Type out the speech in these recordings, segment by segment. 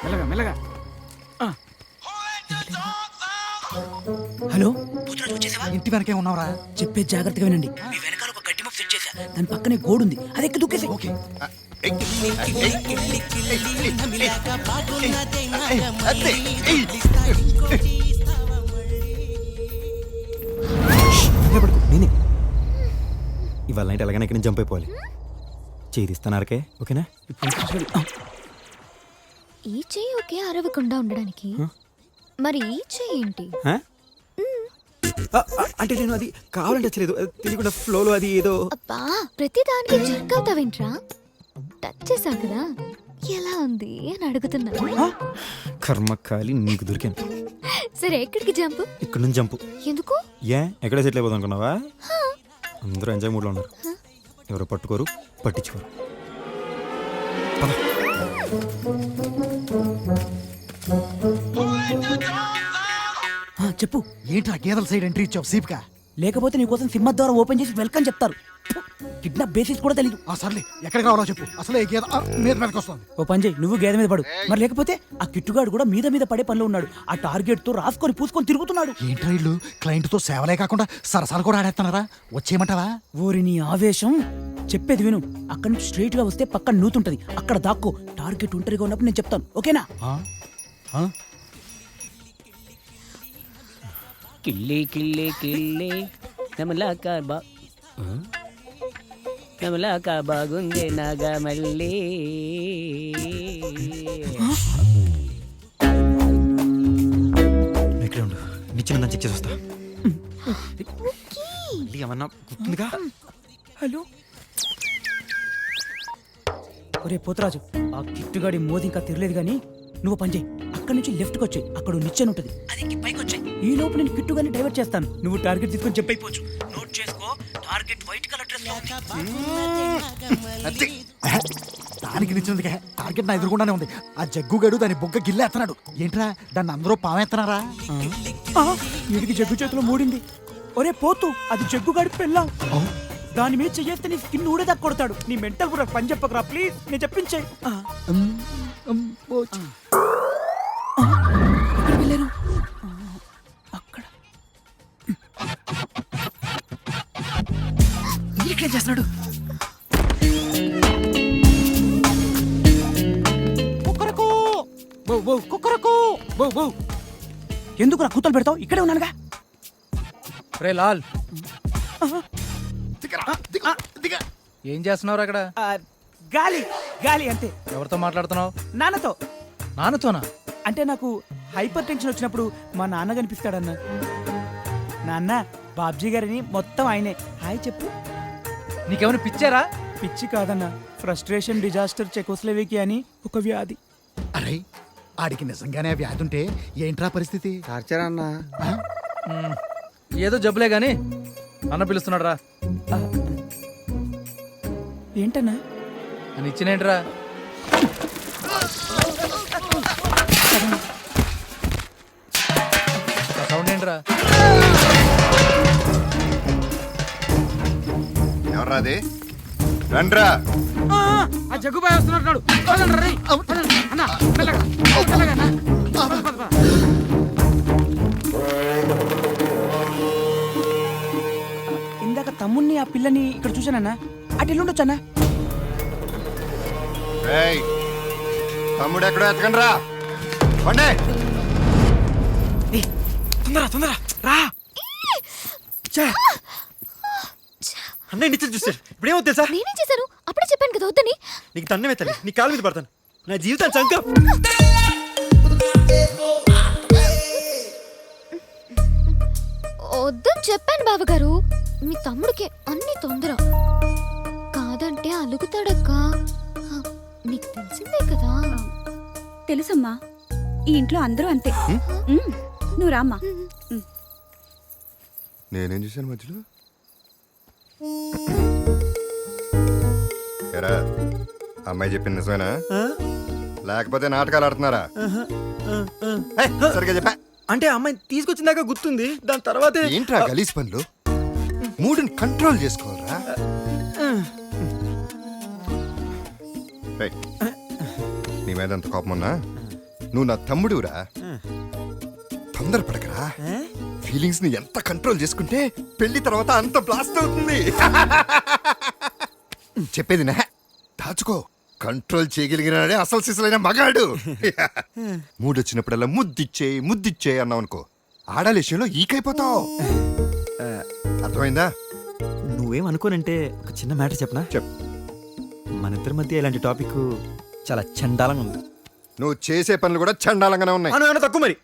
మెల్లగా మెల్లగా. హలో, ఇంటి వెనకే ఉన్నావురా? చెప్పే జాగ్రత్తగా వినండి. మీ వెనకాల ఒక గడ్డి మఫ్ సెట్ చేశా, దాని పక్కనే గోడు ఉంది, అది ఎక్కి దూకేసి. ఓకే. నేనే ఇవాళ నైట్ ఎలాగైనా ఇక్కడ నుంచి జంప్ అయిపోవాలి. చేయిస్తానారకే ఓకేనా? ఈ చెయ్యి ఓకే అరవకుండా ఉండడానికి, మరి ఈ చెయ్యి ఏంటి? అంటే నేను అది కావాలంటే వచ్చలేదు, తెలియకుండా ఫ్లోలో అది ఏదో. అబ్బా, ప్రతి దానికి జర్క్ అవుతావేంట్రా? టచ్ చేసావు కదా, ఎలా ఉంది అని అడుగుతున్నా. కర్మకాలి నీకు దొరికాను. సరే, ఎక్కడికి జంప్? ఇక్కడ నుంచి జంపు. ఎందుకు? ఎక్కడే సెటిల్ అయిపోదాం అనుకున్నావా? అందరూ ఎంజాయ్ మూడ్లో ఉన్నారు, ఎవరో పట్టుకోరు పట్టించుకోరు. చెప్పు. ఏంట్రా గేదెల సైడ్ ఎంట్రీ ఇచ్చావు సీప్గా? లేకపోతే నీకోసం సింహద్వారం ఓపెన్ చేసి వెల్కమ్ చెప్తారు. కిడ్నాప్ బేసిస్ కూడా తెలీదు. సర్లే, ఎక్కడికి రావాలో చెప్పు. అసలే ఈ గేదె మీదకి వస్తుంది. ఓ పని చేయి, నువ్వు గేదె మీద పడు. మరి లేకపోతే ఆ కిట్టుగాడు కూడా మీద పడే పనిలో ఉన్నాడు. ఆ టార్గెట్ తో రాసుకొని పూసుకొని తిరుగుతున్నాడు. ఏంట్రా ఇల్లు క్లయింట్ తో సేవలే కాకుండా సరసాలు కూడా ఆడేస్తున్నారా? వచ్చేయమంటావా? ఓరి నీ ఆవేశం. చెప్పేది విను. అక్కడి నుంచి స్ట్రైట్ గా వస్తే పక్కన నూతుంటది, అక్కడ దాక్కో. టార్గెట్ ఒంటరిగా ఉన్నప్పుడు నేను చెప్తాను, ఓకేనా? కిల్లి కిల్లి కిల్లి నమలాక బాగుంది నాగా మళ్ళీ. ఇక్కడే ఉండు, నిచ్చిన చెక్ చేసి వస్తా. ఏమన్నా గుర్తుందిగా? హలో, ఒరే పోతరాజు, ఆ కిట్టుగాడి మోది ఇంకా తిరలేదు గానీ నువ్వు పని చేయి. అక్కడి నుంచి లెఫ్ట్ కి వచ్చాయి, అక్కడ నిచ్చెన ఉంటది, అది పైకి వచ్చాయి. ఈ లోపు నేను కిట్టుగాని డైవర్ట్ చేస్తాను. నువ్వు టార్గెట్ తీసుకొని చెప్పైపోవచ్చు. నోట్ చేసుకో, టార్గెట్ వైట్ కలర్ డ్రెస్ లో ఉంది. దానికి నిచ్చింది టార్గెట్ నా ఎదురుకుండానే ఉంది. ఆ జగ్గుగాడు దాని బొగ్గ గిల్లేస్తున్నాడు. ఏంట్రా దాన్ని అందరూ పావేస్తున్నారా? వీడికి జగ్గు చేతిలో మూడింది. ఒరే పోతు, అది జగ్గుగాడి పెళ్ళాం. దాని మీద చెయ్యేస్తే నీ స్కిన్ ఊడేదా కొడతాడు. నీ మెంటల్ కూడా పని చెప్పకరా ప్లీజ్, నేను చెప్పించే. ఎక్కడ వెళ్ళారు? అక్కడ ఇక్కడ చేస్తున్నాడు. ఎందుకు నా కూతలు పెడతావు? ఇక్కడే ఉన్నానుగా. రే లాల్, ఏం చేస్తున్నావు అక్కడ? గాలి గాలి అంతే. ఎవరితో మాట్లాడుతున్నావు? నాన్నతో. నాన్నతోనా? అంటే నాకు హైపర్ టెన్షన్ వచ్చినప్పుడు మా నాన్న కనిపిస్తాడన్న. నాన్న, బాబ్జీ గారిని మొత్తం ఆయనే. హాయ్ చెప్పు. నీకేమైనా పిచ్చారా? పిచ్చి కాదన్న, ఫ్రస్ట్రేషన్ డిజాస్టర్ చెకోస్లోవేకి అని ఒక వ్యాధి. అరే, ఆడికి నిజంగానే ఆ వ్యాధి ఉంటే ఏంట్రా పరిస్థితి? ఏదో జబ్బులే గాని అన్న పిలుస్తున్నాడు రా. ఏంటన్నా? అని ఇచ్చినేంట్రా? సౌండ్ ఏంట్రా? ఎవరా అది? రండ్రా. ఆ జగ్గుబాయ్ వస్తున్నాడు. ఇందాక తమ్ముణ్ణి ఆ పిల్లని ఇక్కడ చూశానన్నా. అటు ఎల్లుండొచ్చన్నా. తమ్ముడు ఎక్కడో ఎత్తకండి రా. పండే తొందర రా. అన్నయ్య నిచ్చెన చూస్తాడు. ఇప్పుడేమో తెలుసా? నేనేం చేశాను? అప్పుడే చెప్పాను కదా వద్దని. నీకు తన్నే తల్లి, నీ కాలు మీద పడతాను. నా జీవితాన్ని చంక. వద్దని చెప్పాను బావగారు. మీ తమ్ముడికి అన్ని తొందర. కాదంటే అలుగుతాడక్కా. నీకు తెలిసిందే కదా. తెలుసమ్మా, ఈ ఇంట్లో అందరూ అంతే. నువ్వు రామ్మా. నేనేం చూశాను మధ్యలో? ఎరా, అమ్మాయి చెప్పింది నిజమేనా లేకపోతే నాటకాలు ఆడుతున్నారా? సరిగ్గా చెప్పా. అంటే అమ్మాయి తీసుకొచ్చిందాక గుర్తుంది, దాని తర్వాత ఏంట్రా గలీజ్ పనులు? మూడుని కంట్రోల్ చేసుకోవాలరా. నీ మీద ఎంత కోపం ఉన్నా నువ్వు నా తమ్ముడురా. తొందరపడకరా. ఫీలింగ్స్ ని ఎంత కంట్రోల్ చేసుకుంటే పెళ్లి తర్వాత అంత బ్లాస్ట్ అవుతుంది. చెప్పేది నా దాచుకో. కంట్రోల్ చేయగలిగినాడే అసలు సిసలైన మగాడు. మూడొచ్చినప్పుడల్లా ముద్దిచ్చే అన్నావు అనుకో, ఆడాల విషయంలో ఈకైపోతావు. అర్థమైందా? నువ్వేం అనుకోనంటే ఒక చిన్న మ్యాటర్ చెప్పనా? మన ఇద్దరి మధ్య ఇలాంటి టాపిక్ చాలా చండాలంగా ఉంది. నువ్వు చేసే పనులు కూడా చండాలంగానే ఉన్నాయి. ఏమన్నా తక్కువ మరి.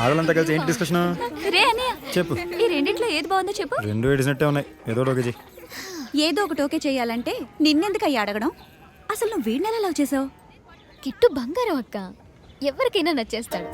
ఆడలంతా కలిసి ఏంటి డిస్కషన్? రే అన్నయ్య, చెప్పు. ఈ రెండిట్లో ఏది బాగుందో చెప్పు. రెండు ఏడిసినట్టే ఉన్నాయి. ఏదో ఒకటి ఓకే చెయ్యి. ఏదో ఒకటి ఓకే చేయాలంటే నిన్నెందుకు అయ్యి అడగడం? అసలు నువ్వు వీడిని ఎలా లవ్ చేసావు? కిట్టు బంగారం అక్క, ఎవరికైనా నచ్చేస్తాడు.